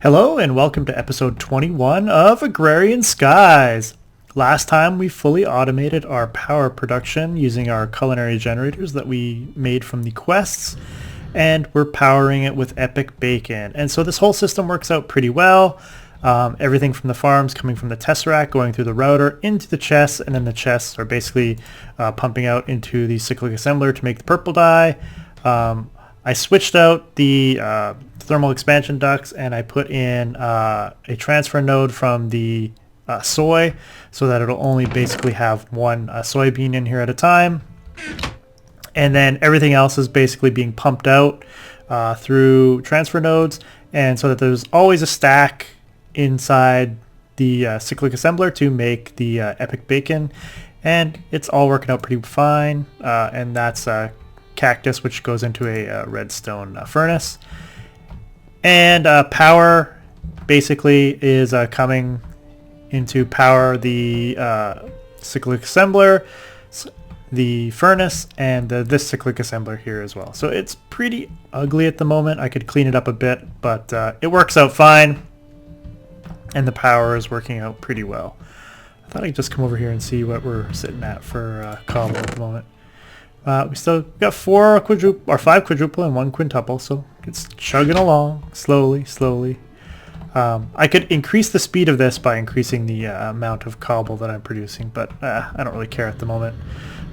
Hello and welcome to episode 21 of Agrarian Skies. Last time we fully automated our power production using our culinary generators that we made from the quests, and we're powering it with epic bacon. And so this whole system works out pretty well. Everything from the farms coming from the Tesseract going through the router into the chests, and then the chests are basically pumping out into the cyclic assembler to make the purple dye. I switched out the thermal expansion ducts and I put in a transfer node from the soy so that it'll only basically have one soybean in here at a time. And then everything else is basically being pumped out through transfer nodes, and so that there's always a stack inside the cyclic assembler to make the epic bacon, and it's all working out pretty fine. And that's cactus, which goes into a redstone furnace. And power basically is coming into power the cyclic assembler, the furnace, and this cyclic assembler here as well. So it's pretty ugly at the moment. I could clean it up a bit, but it works out fine, and the power is working out pretty well. I thought I'd just come over here and see what we're sitting at for cobble at the moment. We still got 5 quadruple and 1 quintuple, so it's chugging along slowly. I could increase the speed of this by increasing the amount of cobble that I'm producing, but I don't really care at the moment.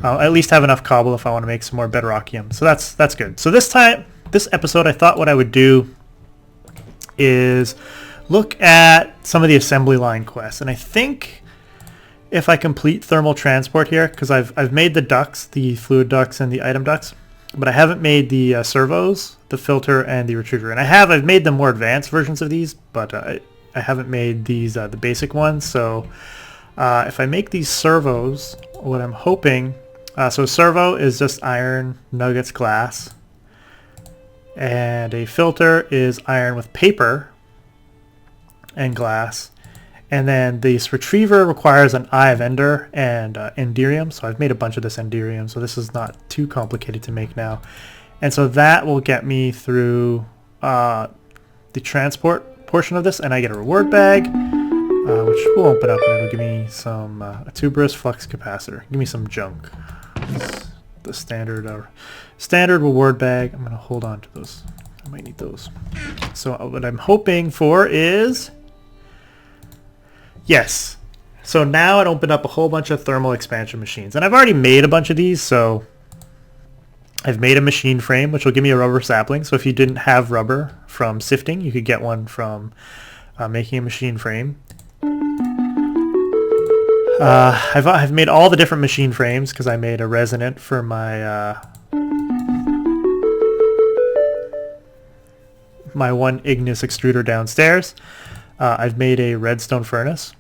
I at least have enough cobble if I want to make some more bedrockium, so that's good. So this episode, I thought what I would do is look at some of the assembly line quests, and I think if I complete thermal transport here, because I've made the ducts, the fluid ducts and the item ducts, but I haven't made the servos, the filter, and the retriever. And I've made the more advanced versions of these, but I haven't made these the basic ones. So if I make these servos, what I'm hoping, so a servo is just iron, nuggets, glass, and a filter is iron with paper and glass. And then this retriever requires an eye of ender and enderium. So I've made a bunch of this enderium, so this is not too complicated to make now. And so that will get me through the transport portion of this, and I get a reward bag, which will open up, and it'll give me some a tuberous flux capacitor. Give me some junk. It's the standard reward bag. I'm going to hold on to those. I might need those. So what I'm hoping for is... yes. So now it opened up a whole bunch of thermal expansion machines. And I've already made a bunch of these, so I've made a machine frame, which will give me a rubber sapling. So if you didn't have rubber from sifting, you could get one from making a machine frame. I've made all the different machine frames because I made a resonant for my my one Ignis extruder downstairs. I've made a redstone furnace,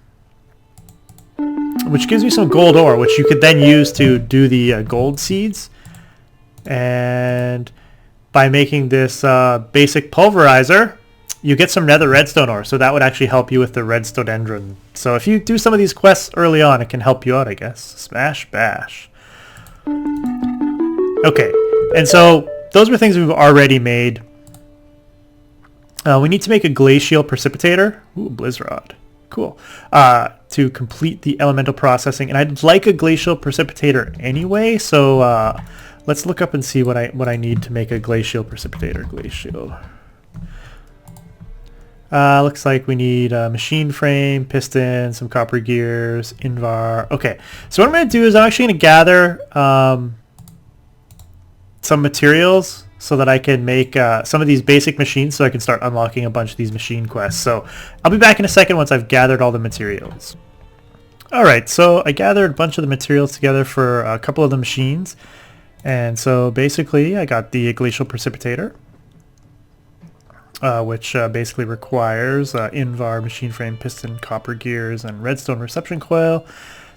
which gives me some gold ore, which you could then use to do the gold seeds. And by making this basic pulverizer, you get some nether redstone ore, so that would actually help you with the redstodendron. So if you do some of these quests early on, it can help you out, I guess. Smash bash. Okay, and so those were things we've already made. We need to make a glacial precipitator. Ooh, blizzrod. Cool. To complete the elemental processing, and I'd like a glacial precipitator anyway. So let's look up and see what I need to make a glacial precipitator. Glacial. Looks like we need a machine frame, piston, some copper gears, invar. Okay. So what I'm going to do is I'm actually going to gather some materials so that I can make some of these basic machines so I can start unlocking a bunch of these machine quests. So I'll be back in a second once I've gathered all the materials. Alright, so I gathered a bunch of the materials together for a couple of the machines. And so basically I got the glacial precipitator, which basically requires invar, machine frame, piston, copper gears, and redstone reception coil.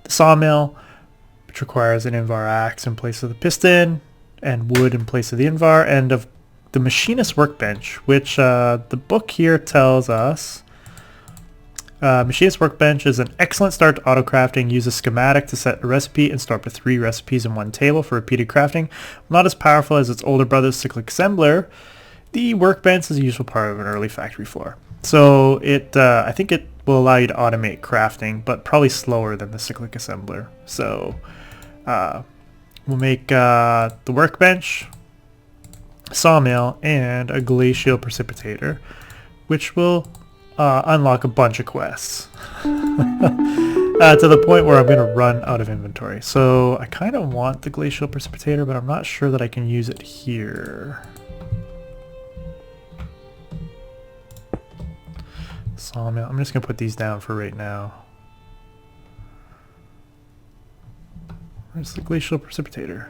The sawmill, which requires an invar axe in place of the piston, and wood in place of the invar, and of the machinist workbench, which the book here tells us machinist workbench is an excellent start to auto crafting. Use a schematic to set a recipe and store up to 3 recipes in one table for repeated crafting. Not as powerful as its older brother's cyclic assembler, the workbench is a useful part of an early factory floor. So I think it will allow you to automate crafting, but probably slower than the cyclic assembler. So we'll make the workbench, sawmill, and a glacial precipitator, which will unlock a bunch of quests to the point where I'm going to run out of inventory. So I kind of want the glacial precipitator, but I'm not sure that I can use it here. Sawmill. I'm just going to put these down for right now. Where's the glacial precipitator?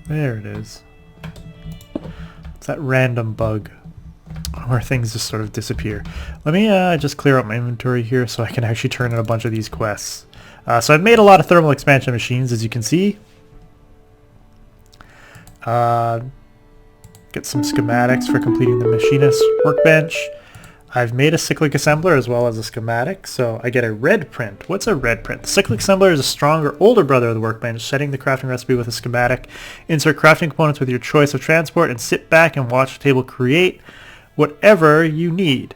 There it is. It's that random bug where things just sort of disappear. Let me just clear out my inventory here so I can actually turn in a bunch of these quests. So I've made a lot of thermal expansion machines, as you can see. Get some schematics for completing the machinist workbench. I've made a cyclic assembler as well as a schematic, so I get a red print. What's a red print? The cyclic assembler is a stronger, older brother of the workbench, setting the crafting recipe with a schematic. Insert crafting components with your choice of transport and sit back and watch the table create whatever you need.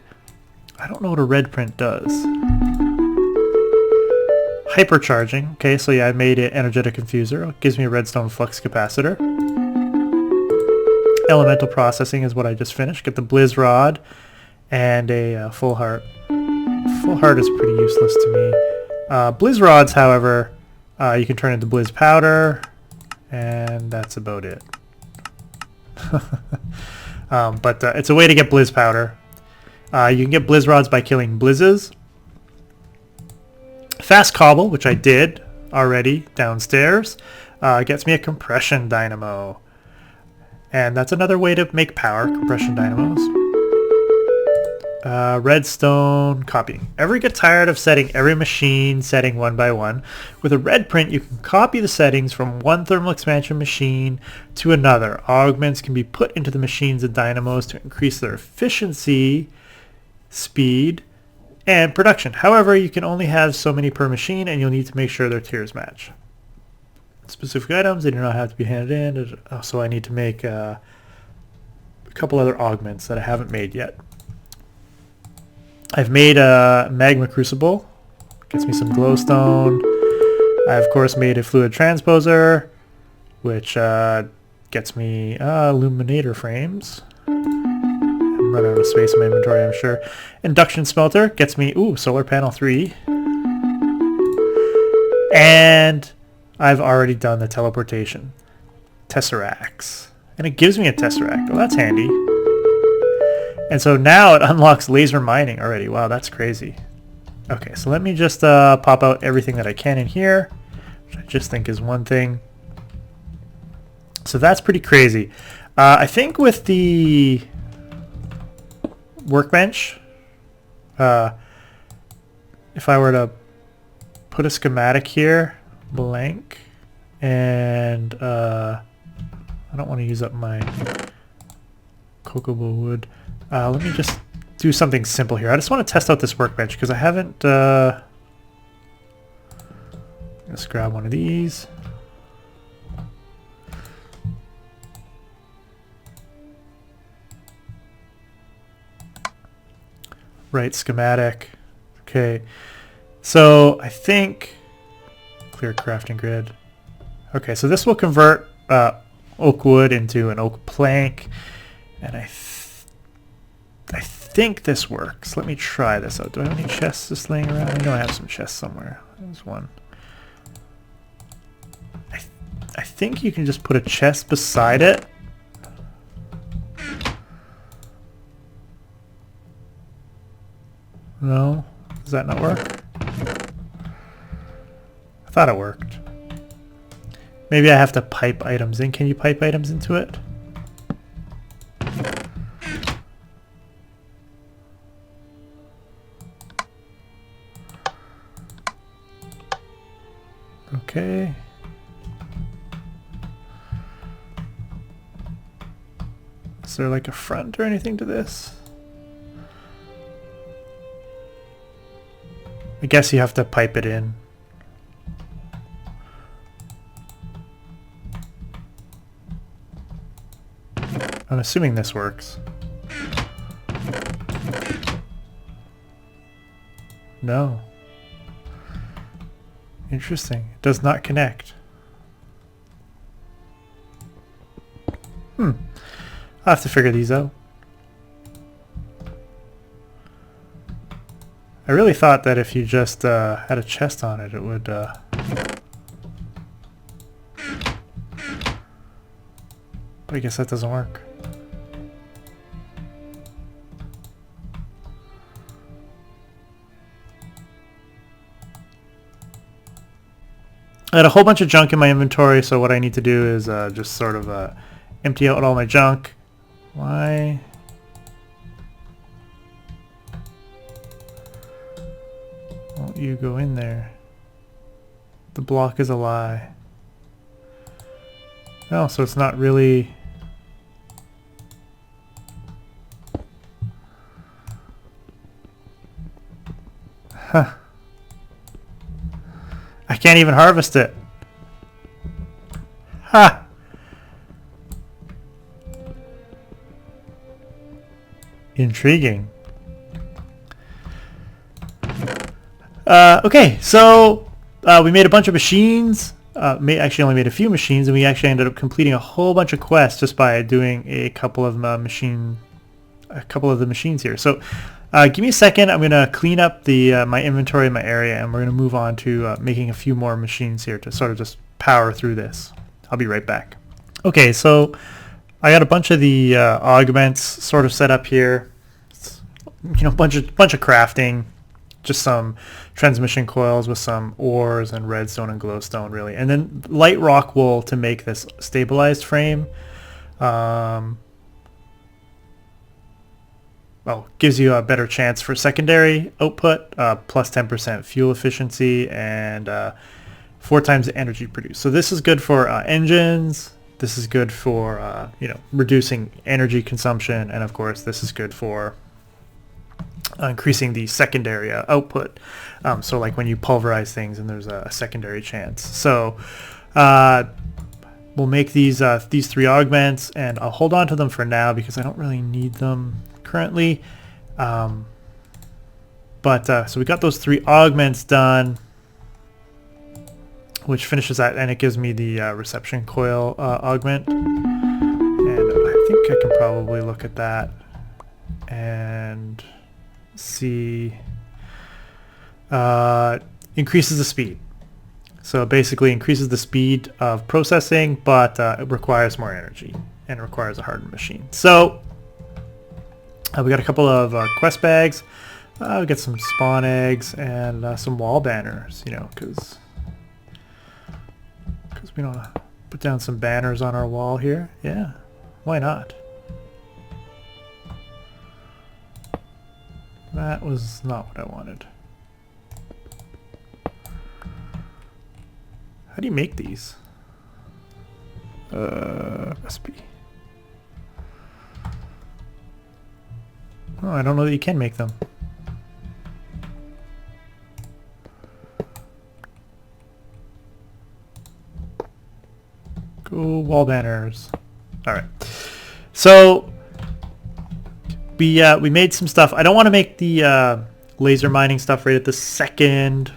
I don't know what a red print does. Hypercharging. Okay, so yeah, I made an energetic infuser. It gives me a redstone flux capacitor. Elemental processing is what I just finished. Get the blizz rod and a full heart. Full heart is pretty useless to me. Blizz rods, however, you can turn into blizz powder, and that's about it. But it's a way to get blizz powder. You can get blizz rods by killing blizzes. Fast cobble, which I did already downstairs, gets me a compression dynamo. And that's another way to make power, compression dynamos. Redstone copying. Ever get tired of setting every machine setting one by one? With a red print, you can copy the settings from one thermal expansion machine to another. Augments can be put into the machines and dynamos to increase their efficiency, speed, and production. However, you can only have so many per machine, and you'll need to make sure their tiers match. Specific items, they do not have to be handed in. So I need to make a couple other augments that I haven't made yet. I've made a magma crucible, gets me some glowstone. I of course made a fluid transposer, which gets me illuminator frames. I'm running out of space in my inventory, I'm sure. Induction smelter gets me solar panel 3. And I've already done the teleportation. Tesseracts. And it gives me a Tesseract. Oh, that's handy. And so now it unlocks laser mining already. Wow, that's crazy. Okay, so let me just pop out everything that I can in here, which I just think is one thing. So that's pretty crazy. I think with the workbench, if I were to put a schematic here, blank, and I don't want to use up my cocoa wood. Let me just do something simple here. I just want to test out this workbench because I haven't let's grab one of these. Right, schematic. Okay, so I think clear crafting grid. Okay, so this will convert oak wood into an oak plank, and I think this works. Let me try this out. Do I have any chests just laying around? I know I have some chests somewhere. There's one. I think you can just put a chest beside it. No? Does that not work? I thought it worked. Maybe I have to pipe items in. Can you pipe items into it? Okay. Is there like a front or anything to this? I guess you have to pipe it in. Oh assuming this works. No. Interesting. It does not connect. I'll have to figure these out. I really thought that if you just had a chest on it, it would... But I guess that doesn't work. I had a whole bunch of junk in my inventory, so what I need to do is just sort of empty out all my junk. Why? Won't you go in there? The block is a lie. Oh, so it's not really... Huh. I can't even harvest it. Ha! Intriguing. Okay, so we made a bunch of machines. Actually only made a few machines, and we actually ended up completing a whole bunch of quests just by doing a couple of the machines here. So give me a second. I'm gonna clean up the my inventory in my area, and we're gonna move on to making a few more machines here to sort of just power through this. I'll be right back. Okay, so I got a bunch of the augments sort of set up here. It's, you know, bunch of crafting, just some transmission coils with some ores and redstone and glowstone, really, and then light rock wool to make this stabilized frame. Gives you a better chance for secondary output, plus 10% fuel efficiency, and 4 times the energy produced. So this is good for engines. This is good for reducing energy consumption, and of course this is good for increasing the secondary output. So like when you pulverize things and there's a secondary chance. So we'll make these 3 augments, and I'll hold on to them for now because I don't really need them currently. So we got those 3 augments done, which finishes that, and it gives me the reception coil augment, and I think I can probably look at that and see. Increases the speed, so it basically increases the speed of processing, but it requires more energy and it requires a hardened machine. So we got a couple of quest bags. We got some spawn eggs and some wall banners, you know, because we don't want to put down some banners on our wall here. Yeah, why not? That was not what I wanted. How do you make these? Recipe. Oh, I don't know that you can make them. Go wall banners. All right. So we made some stuff. I don't want to make the laser mining stuff right at the second,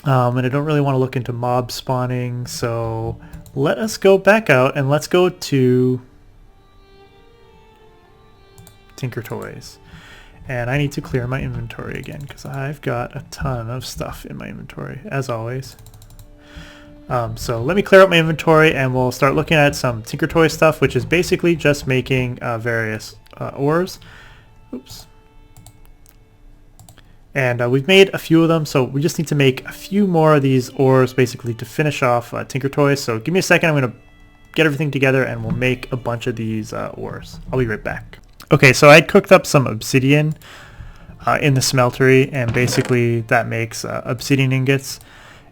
and I don't really want to look into mob spawning. So let us go back out and let's go to Tinker Toys. And I need to clear my inventory again because I've got a ton of stuff in my inventory, as always. So let me clear out my inventory and we'll start looking at some Tinker Toy stuff, which is basically just making various ores. Oops. And we've made a few of them, so we just need to make a few more of these ores basically to finish off Tinker Toys. So give me a second, I'm going to get everything together and we'll make a bunch of these ores. I'll be right back. Okay, so I cooked up some obsidian in the smeltery, and basically that makes obsidian ingots.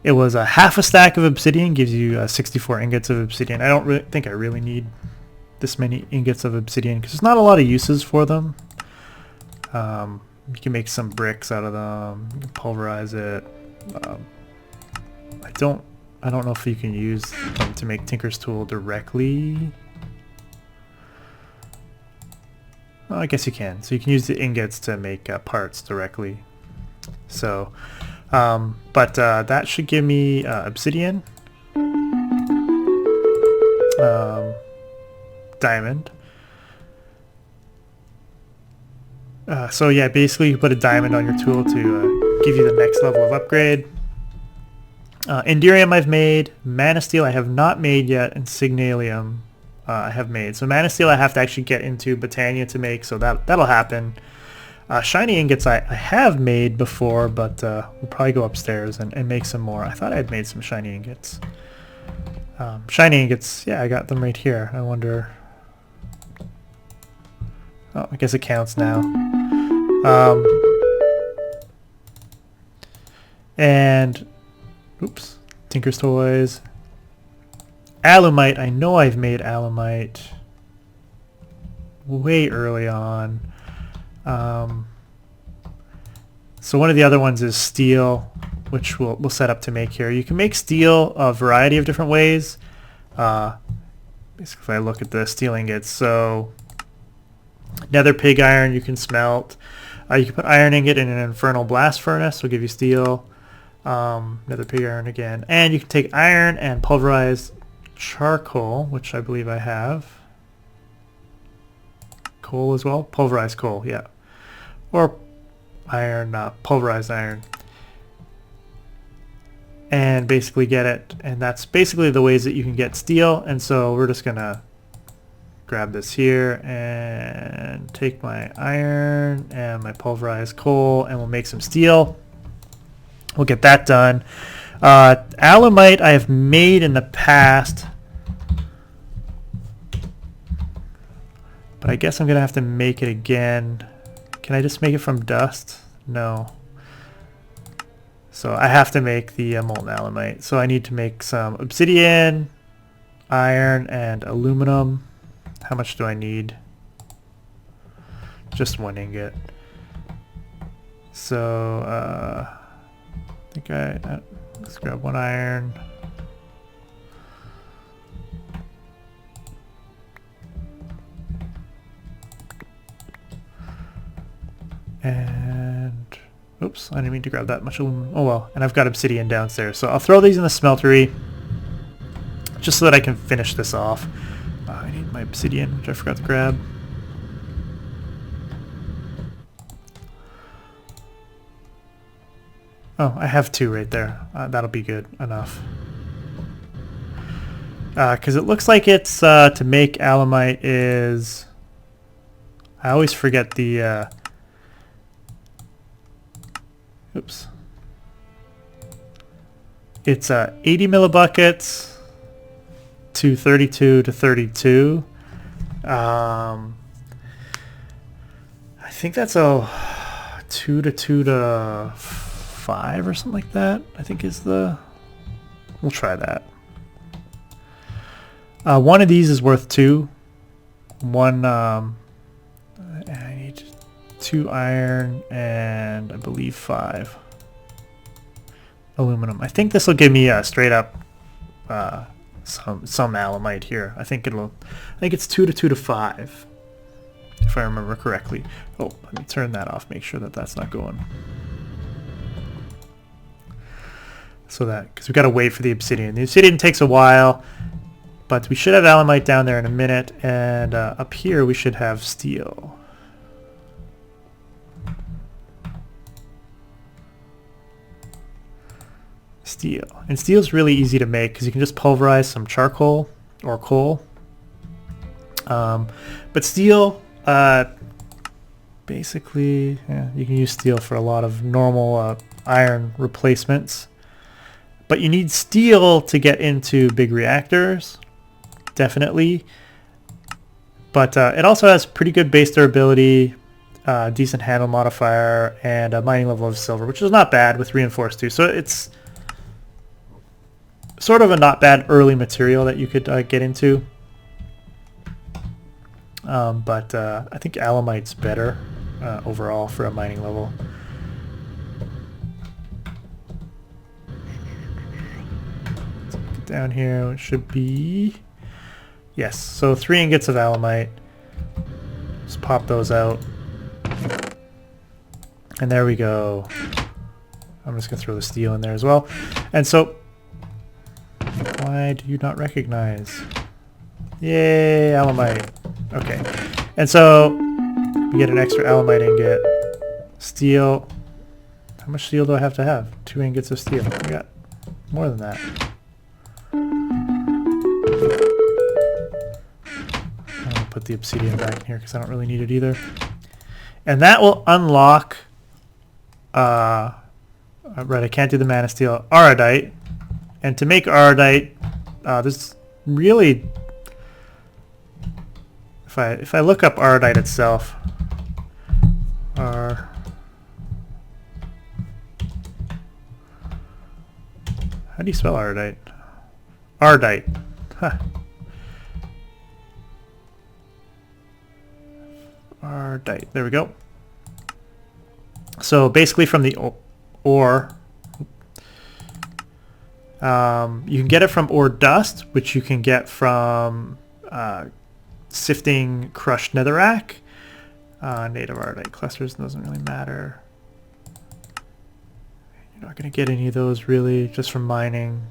It was a half a stack of obsidian, gives you 64 ingots of obsidian. I don't think I really need this many ingots of obsidian because there's not a lot of uses for them. You can make some bricks out of them. You can pulverize it. I don't know if you can use them to make Tinker's Tool directly. Oh, I guess you can. So you can use the ingots to make parts directly. So, but that should give me obsidian, diamond. So yeah, basically you put a diamond on your tool to give you the next level of upgrade. Enderium I've made, Mana Steel I have not made yet, and Signalium I have made. So Mana Steel I have to actually get into Botania to make, so that'll happen. Shiny Ingots I have made before, but we'll probably go upstairs and make some more. I thought I'd made some Shiny Ingots. Shiny Ingots, yeah, I got them right here. I wonder... Oh, I guess it counts now. And... Oops. Tinker's Toys. Alumite, I know I've made Alumite way early on. So one of the other ones is steel, which we'll set up to make here. You can make steel a variety of different ways. Basically, if I look at the steel ingots, so nether pig iron you can smelt. You can put iron ingot in an infernal blast furnace, will give you steel. Nether pig iron again, and you can take iron and pulverize charcoal, which I believe I have. Coal as well, pulverized coal, yeah, or iron, pulverized iron, and basically get it. And that's basically the ways that you can get steel. And so we're just gonna grab this here and take my iron and my pulverized coal, and we'll make some steel. We'll get that done. Alumite I have made in the past, but I guess I'm gonna have to make it again. Can I just make it from dust? No. So I have to make the molten alumite. So I need to make some obsidian, iron, and aluminum. How much do I need? Just one ingot. So I think let's grab one iron. And oops, I didn't mean to grab that much aluminum. Oh well, and I've got obsidian downstairs, so I'll throw these in the smeltery just so that I can finish this off. I need my obsidian, which I forgot to grab. Oh, I have two right there. That'll be good enough. Because it looks like it's to make alumite is... I always forget the... Oops. It's 80 millibuckets to 32 to 32. I think that's a 2 to 5 or something like that. I think is the... We'll try that. One of these is worth 2. One... I need 2 iron and I believe 5 aluminum. I think this will give me a straight up some alumite here. I think it's 2 to 5 if I remember correctly. Oh, let me turn that off. Make sure that that's not going. So that, because we've got to wait for the obsidian. The obsidian takes a while, but we should have alumite down there in a minute, and up here we should have steel. Steel. And steel's really easy to make because you can just pulverize some charcoal or coal. But steel, basically, yeah, you can use steel for a lot of normal iron replacements. But you need steel to get into big reactors, definitely. But it also has pretty good base durability, decent handle modifier, and a mining level of silver, which is not bad with reinforced too. So it's sort of a not bad early material that you could get into. But I think alumite's better overall for a mining level. Down here it should be, yes, so 3 ingots of alumite. Just pop those out. And there we go. I'm just going to throw the steel in there as well. And so, why do you not recognize? Yay, alamite. Okay. And so, we get an extra alamite ingot. Steel. How much steel do I have to have? 2 ingots of steel. I got more than that. I'm going to put the obsidian back in here because I don't really need it either. And that will unlock... right, I can't do the mana steel. Aradite. And to make Aradite, there's really... If I look up Aradite itself... How do you spell Aradite? Ardite. Huh. Ardite. There we go. So basically from the ore, you can get it from ore dust, which you can get from sifting crushed netherrack. Native Ardite clusters doesn't really matter. You're not going to get any of those really, just from mining.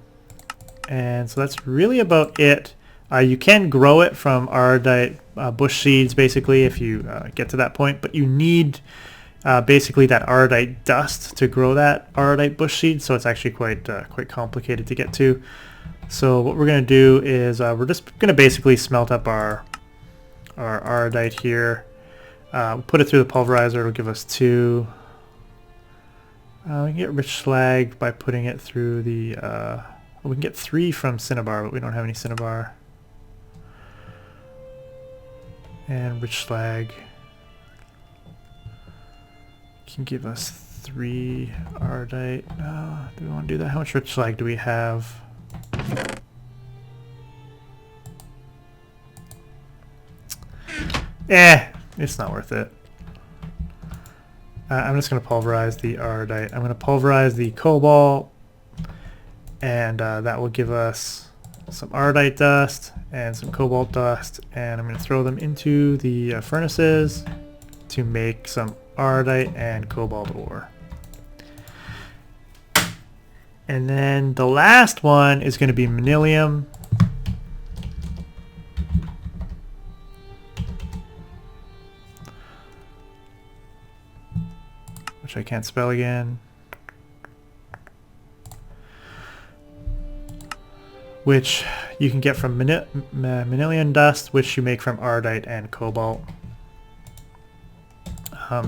And so that's really about it. You can grow it from Ardite bush seeds, basically, if you get to that point, but you need basically that Ardite dust to grow that Ardite bush seed, so it's actually quite complicated to get to. So what we're going to do is we're just going to basically smelt up our Ardite here. We'll put it through the pulverizer. It'll give us 2. We can get rich slag by putting it through the... we can get 3 from cinnabar, but we don't have any cinnabar. And rich slag can give us 3 Ardite. Do we want to do that? How much rich slag do we have? It's not worth it. I'm just going to pulverize the Ardite. I'm going to pulverize the cobalt, and that will give us some Ardite dust and some cobalt dust, and I'm going to throw them into the furnaces to make some Ardite and cobalt ore. And then the last one is going to be manilium. Which I can't spell again. Which you can get from manilium dust, which you make from Ardite and cobalt.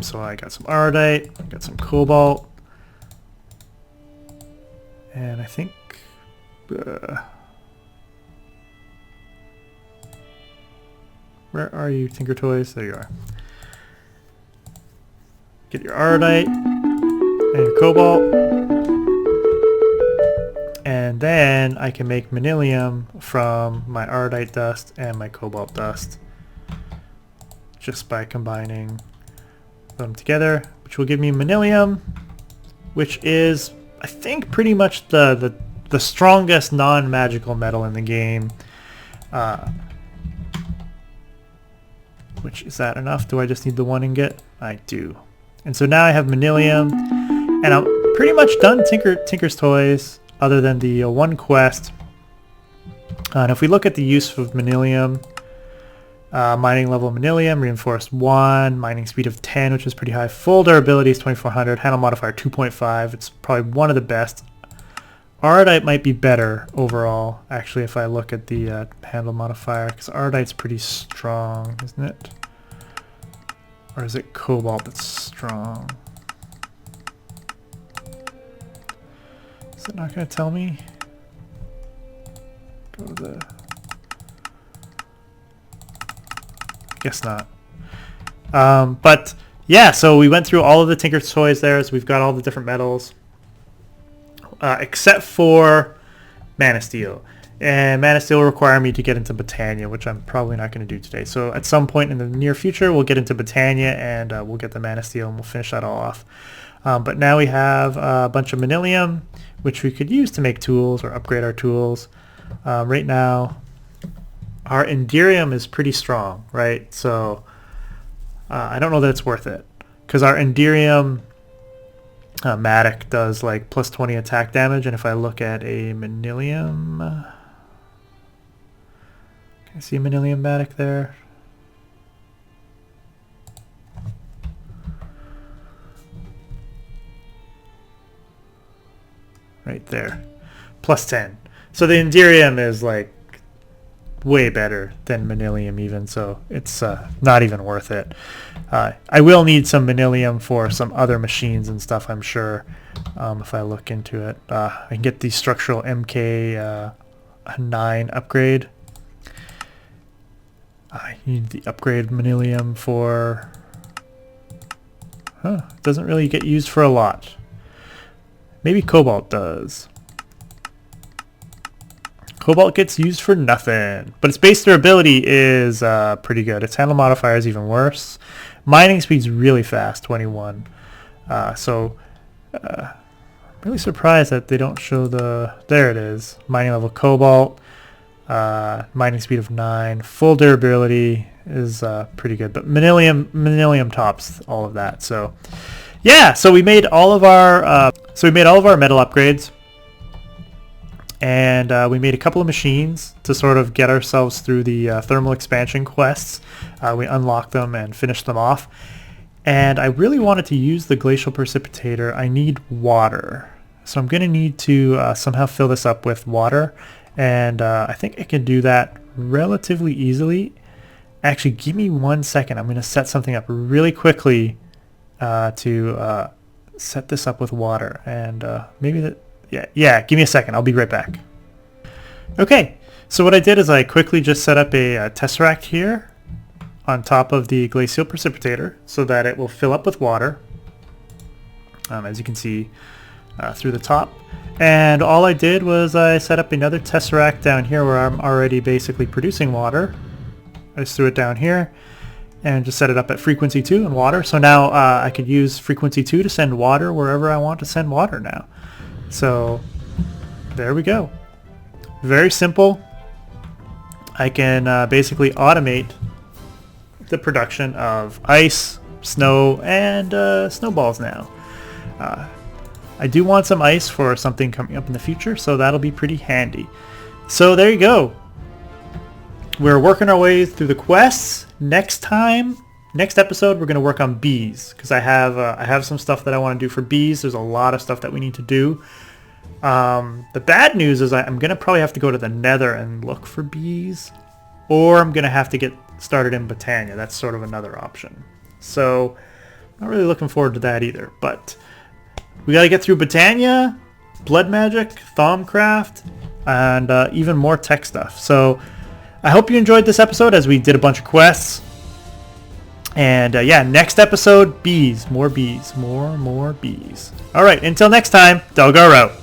So I got some Ardite, I got some cobalt, and I think where are you, Tinker Toys? There you are. Get your Ardite and your cobalt, and then I can make manilium from my Ardite dust and my cobalt dust just by combining them together, which will give me manilium, which is, I think, pretty much the strongest non-magical metal in the game. Which, is that enough? Do I just need the 1 ingot? I do. And so now I have manilium, and I'm pretty much done Tinker's Toys, other than the 1 quest. And if we look at the use of manilium, mining level manilium, reinforced 1, mining speed of 10, which is pretty high, full durability is 2400, handle modifier 2.5, it's probably one of the best. Ardite might be better overall, actually, if I look at the handle modifier, because Ardite's pretty strong, isn't it? Or is it cobalt that's strong? Is it not going to tell me? Go to the... Guess not. But yeah, so we went through all of the Tinker's Toys there, so we've got all the different metals. Except for Mana Steel. And Mana Steel will require me to get into Botania, which I'm probably not going to do today. So at some point in the near future, we'll get into Botania, and we'll get the Mana Steel, and we'll finish that all off. But now we have a bunch of manilium, which we could use to make tools or upgrade our tools. Right now, our Enderium is pretty strong, right? So I don't know that it's worth it, because our Enderium Matic does like plus 20 attack damage, and if I look at a Manilium, can I see a Manilium Matic there? Right there, plus 10. So the Enderium is like way better than Manilium even, so it's not even worth it. I will need some Manilium for some other machines and stuff, I'm sure, if I look into it. I can get the structural MK 9 upgrade. I need the upgrade Manilium for... It doesn't really get used for a lot. Maybe Cobalt does. Cobalt gets used for nothing, but its base durability is pretty good. Its handle modifier is even worse. Mining speed's really fast, 21. So I'm really surprised that they don't show the... There it is. Mining level Cobalt. Mining speed of 9. Full durability is pretty good, but Manilium tops all of that. So yeah, so we made all of our metal upgrades. And we made a couple of machines to sort of get ourselves through the thermal expansion quests. We unlocked them and finished them off. And I really wanted to use the Glacial Precipitator. I need water. So I'm going to need to somehow fill this up with water. And I think I can do that relatively easily. Actually, give me 1 second. I'm going to set something up really quickly to set this up with water. And maybe that... Yeah, give me a second. I'll be right back. Okay, so what I did is I quickly just set up a Tesseract here on top of the Glacial Precipitator so that it will fill up with water, as you can see through the top. And all I did was I set up another Tesseract down here where I'm already basically producing water. I just threw it down here and just set it up at frequency 2 and water. So now I could use frequency 2 to send water wherever I want to send water now. So there we go. Very simple. I can basically automate the production of ice, snow, and snowballs now. I do want some ice for something coming up in the future, so that'll be pretty handy. So there you go. We're working our way through the quests. Next episode, we're going to work on bees, because I have some stuff that I want to do for bees. There's a lot of stuff that we need to do. The bad news is I'm going to probably have to go to the Nether and look for bees, or I'm going to have to get started in Botania. That's sort of another option. So not really looking forward to that either, but we got to get through Botania, Blood Magic, Thaumcraft, and even more tech stuff. So I hope you enjoyed this episode as we did a bunch of quests. And yeah, next episode, bees. More bees. More bees. All right, until next time, Delgar out.